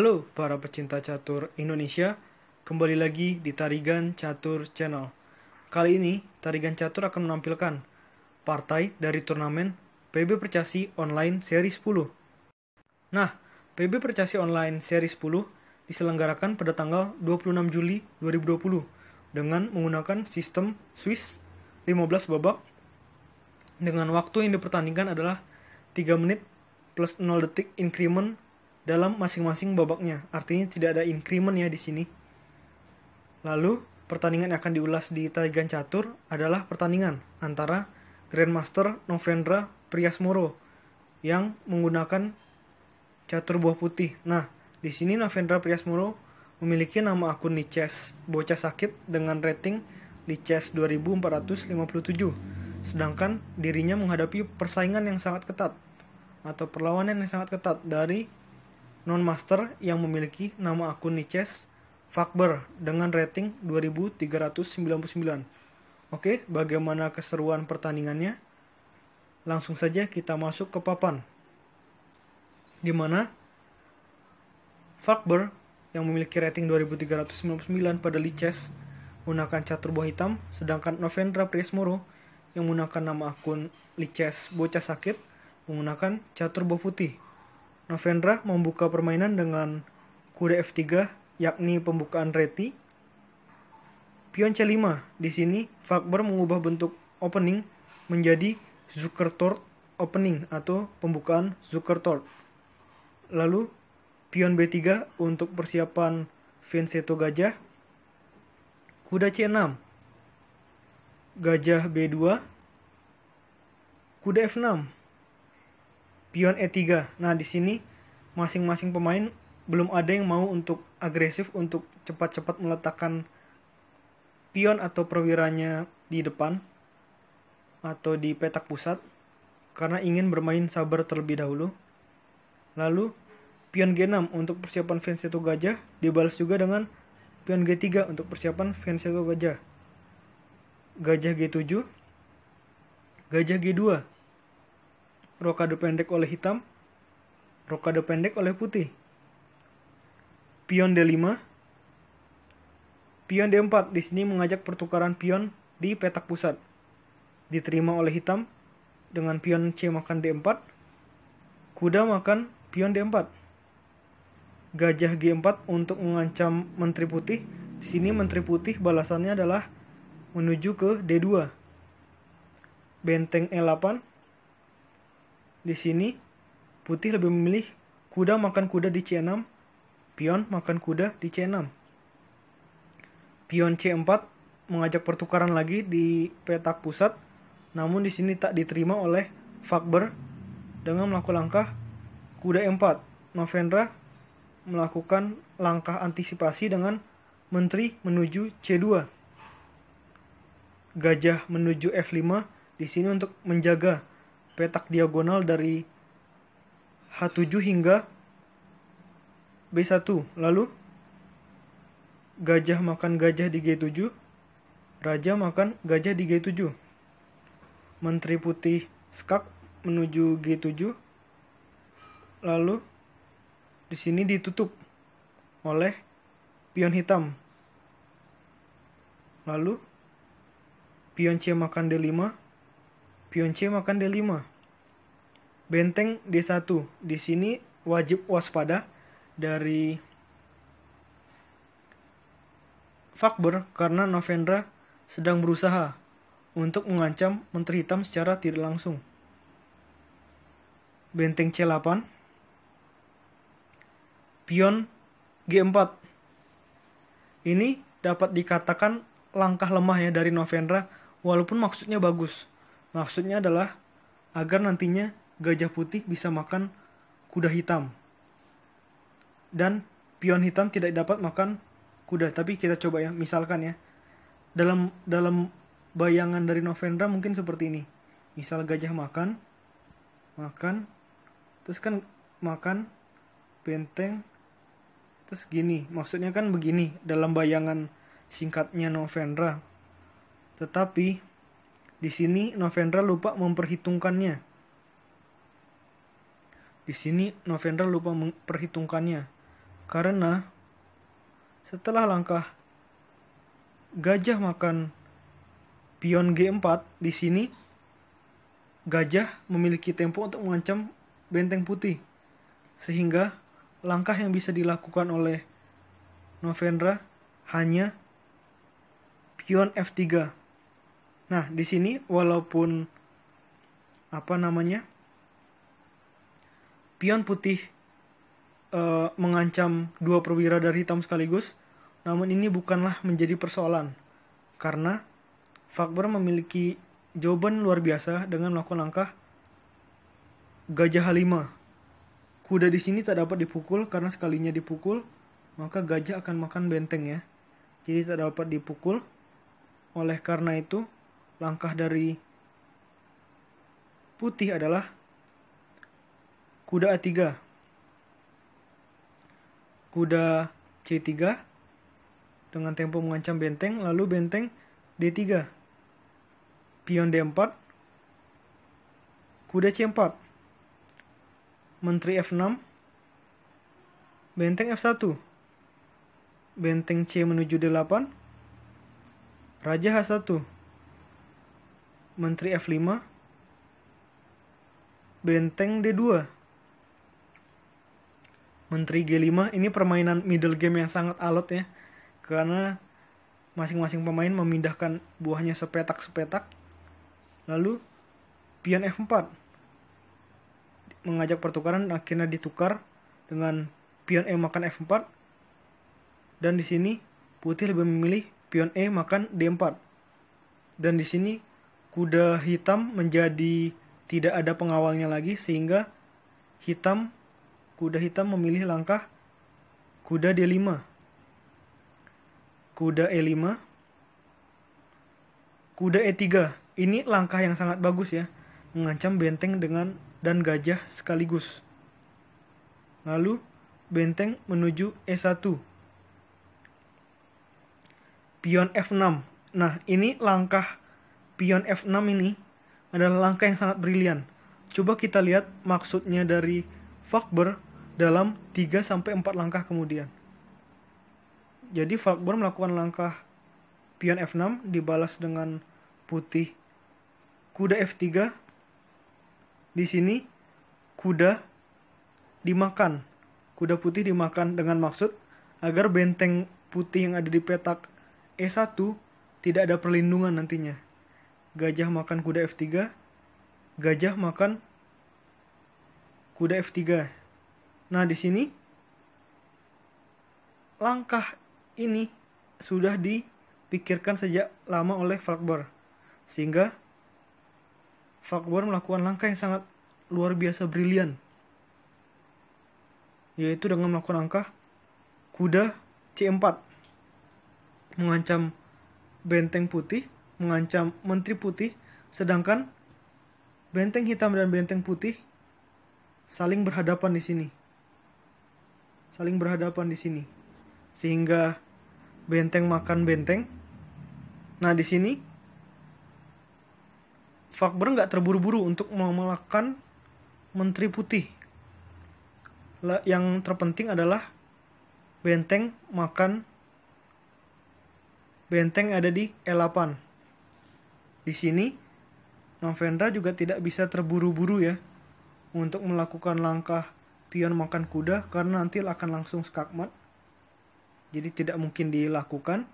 Halo para pecinta catur Indonesia, kembali lagi di Tarigan Catur Channel. Kali ini Tarigan Catur akan menampilkan partai dari turnamen PB Percasi Online Seri 10. Nah, PB Percasi Online Seri 10 diselenggarakan pada tanggal 26 Juli 2020 dengan menggunakan sistem Swiss 15 babak dengan waktu yang dipertandingkan adalah 3 menit plus 0 detik increment dalam masing-masing babaknya. Artinya tidak ada increment ya di sini. Lalu, pertandingan yang akan diulas di Tarigan Catur adalah pertandingan antara Grandmaster Novendra Priasmoro yang menggunakan catur buah putih. Nah, di sini Novendra Priasmoro memiliki nama akun Lichess Bocah Sakit dengan rating Lichess 2457. Sedangkan dirinya menghadapi persaingan yang sangat ketat atau perlawanan yang sangat ketat dari non-master yang memiliki nama akun Lichess Fakber dengan rating 2399. Oke, bagaimana keseruan pertandingannya? Langsung saja kita masuk ke papan. Di mana Fakber yang memiliki rating 2399 pada Lichess menggunakan catur buah hitam, sedangkan Novendra Priasmoro yang menggunakan nama akun Lichess Bocah Sakit menggunakan catur buah putih. Novendra membuka permainan dengan kuda F3, yakni pembukaan reti. Pion C5. Di sini, Fakber mengubah bentuk opening menjadi Zukertort opening atau pembukaan Zukertort. Lalu, pion B3 untuk persiapan Venseto gajah. Kuda C6. Gajah B2. Kuda F6. Pion E3. Nah, di sini masing-masing pemain belum ada yang mau untuk agresif untuk cepat-cepat meletakkan pion atau perwiranya di depan atau di petak pusat karena ingin bermain sabar terlebih dahulu. Lalu, pion G6 untuk persiapan Venseto gajah dibalas juga dengan pion G3 untuk persiapan Venseto gajah. Gajah G7. Gajah G2. Rokade pendek oleh hitam, rokade pendek oleh putih. Pion D5. Pion D4 di sini mengajak pertukaran pion di petak pusat. Diterima oleh hitam dengan pion C makan D4. Kuda makan pion D4. Gajah G4 untuk mengancam menteri putih. Di sini menteri putih balasannya adalah menuju ke D2. Benteng E8. Di sini, putih lebih memilih kuda makan kuda di C6, pion makan kuda di C6. Pion C4 mengajak pertukaran lagi di petak pusat, namun di sini tak diterima oleh Fakber dengan melakukan langkah kuda E4. Novendra melakukan langkah antisipasi dengan menteri menuju C2. Gajah menuju F5 di sini untuk menjaga petak diagonal dari H7 hingga B1. Lalu, gajah makan gajah di G7, raja makan gajah di G7. Menteri putih skak menuju G7. Lalu, di sini ditutup oleh pion hitam. Lalu, pion C makan D5. Pion C makan D5. Benteng D1. Di sini wajib waspada dari Fakber karena Novendra sedang berusaha untuk mengancam menteri hitam secara tidak langsung. Benteng C8. Pion G4. Ini dapat dikatakan langkah lemah ya dari Novendra walaupun maksudnya bagus. Maksudnya adalah agar nantinya gajah putih bisa makan kuda hitam. Dan pion hitam tidak dapat makan kuda. Tapi kita coba ya, misalkan ya. Dalam bayangan dari Novendra mungkin seperti ini. Misal gajah makan, terus kan makan, benteng, terus gini. Maksudnya kan begini dalam bayangan singkatnya Novendra. Tetapi di sini Novendra lupa memperhitungkannya. Karena setelah langkah gajah makan pion G4, di sini gajah memiliki tempo untuk mengancam benteng putih. Sehingga langkah yang bisa dilakukan oleh Novendra hanya pion F3. Nah, di sini walaupun pion putih mengancam dua perwira dari hitam sekaligus, namun ini bukanlah menjadi persoalan karena Fakber memiliki jawaban luar biasa dengan melakukan langkah gajah H5. Kuda di sini tak dapat dipukul karena sekalinya dipukul maka gajah akan makan benteng ya. Jadi tak dapat dipukul. Oleh karena itu langkah dari putih adalah kuda A3. Kuda C3 dengan tempo mengancam benteng, lalu benteng D3. Pion D4. Kuda C4. Menteri F6. Benteng F1. Benteng C menuju D8. Raja H1. Menteri F5. Benteng D2. Menteri G5. Ini permainan middle game yang sangat alot ya. Karena masing-masing pemain memindahkan buahnya sepetak-sepetak. Lalu pion F4. Mengajak pertukaran, akhirnya ditukar dengan pion E makan F4. Dan di sini putih lebih memilih pion E makan D4. Dan di sini kuda hitam menjadi tidak ada pengawalnya lagi sehingga kuda hitam memilih langkah kuda D5. Kuda E5. Kuda E3. Ini langkah yang sangat bagus ya, mengancam benteng dan gajah sekaligus. Lalu benteng menuju E1. Pion F6. Nah, ini langkah pion F6 ini adalah langkah yang sangat brilian. Coba kita lihat maksudnya dari Fakber dalam 3-4 langkah kemudian. Jadi Fakber melakukan langkah pion F6 dibalas dengan putih kuda F3. Di sini kuda dimakan. Kuda putih dimakan dengan maksud agar benteng putih yang ada di petak E1 tidak ada perlindungan nantinya. Gajah makan kuda F3. Gajah makan kuda F3. Nah, di sini langkah ini sudah dipikirkan sejak lama oleh Fakber. Sehingga Fakber melakukan langkah yang sangat luar biasa brilian, yaitu dengan melakukan langkah kuda C4, mengancam benteng putih, mengancam menteri putih, sedangkan benteng hitam dan benteng putih saling berhadapan di sini. Sehingga benteng makan benteng. Nah, di sini Fakber nggak terburu-buru untuk mengalahkan menteri putih. Yang terpenting adalah benteng makan benteng ada di E8. Di sini Novendra juga tidak bisa terburu-buru ya untuk melakukan langkah pion makan kuda karena nanti akan langsung skakmat. Jadi tidak mungkin dilakukan.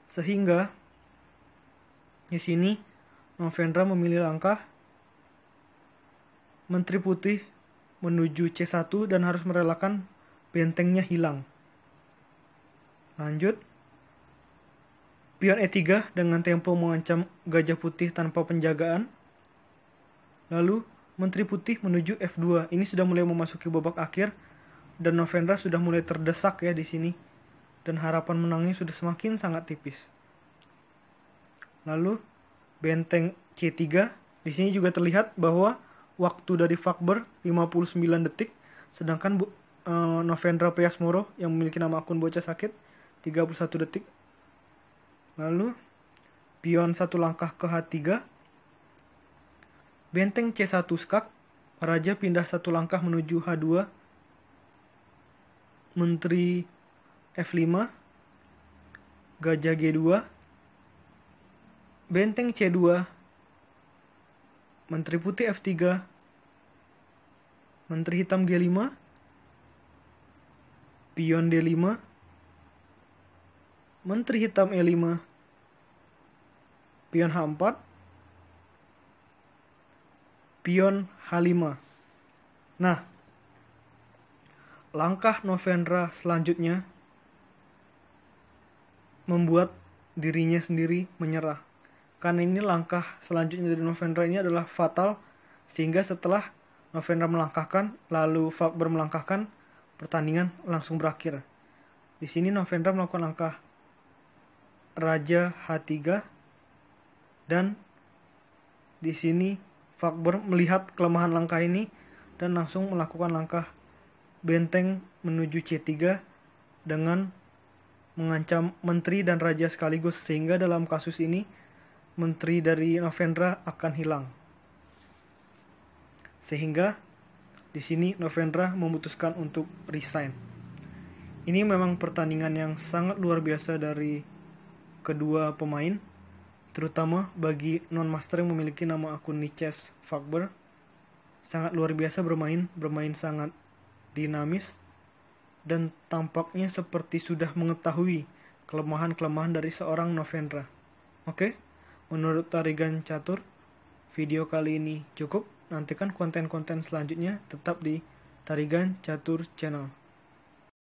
Sehingga di sini Novendra memilih langkah menteri putih menuju C1 dan harus merelakan bentengnya hilang. Lanjut. Pion E3 dengan tempo mengancam gajah putih tanpa penjagaan. Lalu menteri putih menuju F2. Ini sudah mulai memasuki babak akhir dan Novendra sudah mulai terdesak ya di sini. Dan harapan menangnya sudah semakin sangat tipis. Lalu benteng C3. Di sini juga terlihat bahwa waktu dari Fakber 59 detik, sedangkan Novendra Priasmoro yang memiliki nama akun bocah sakit 31 detik. Lalu pion satu langkah ke H3. Benteng C1 skak. Raja pindah satu langkah menuju H2. Menteri F5, Gajah G2, Benteng C2, Menteri Putih F3, Menteri Hitam G5, Pion D5, Menteri Hitam E5, Pion H4, Pion H5. Nah, langkah Novendra selanjutnya membuat dirinya sendiri menyerah. Karena ini langkah selanjutnya dari Novendra ini adalah fatal, sehingga setelah Novendra melangkahkan, lalu Fakber melangkahkan, pertandingan langsung berakhir. Di sini Novendra melakukan langkah Raja H3, dan di sini Fakber melihat kelemahan langkah ini dan langsung melakukan langkah benteng menuju C3 dengan mengancam menteri dan raja sekaligus, sehingga dalam kasus ini menteri dari Novendra akan hilang. Sehingga di sini Novendra memutuskan untuk resign. Ini memang pertandingan yang sangat luar biasa dari kedua pemain, terutama bagi non-master yang memiliki nama akun Niches Fakber. Sangat luar biasa bermain sangat dinamis, dan tampaknya seperti sudah mengetahui kelemahan-kelemahan dari seorang Novendra. Oke, menurut Tarigan Catur, video kali ini cukup. Nantikan konten-konten selanjutnya tetap di Tarigan Catur Channel.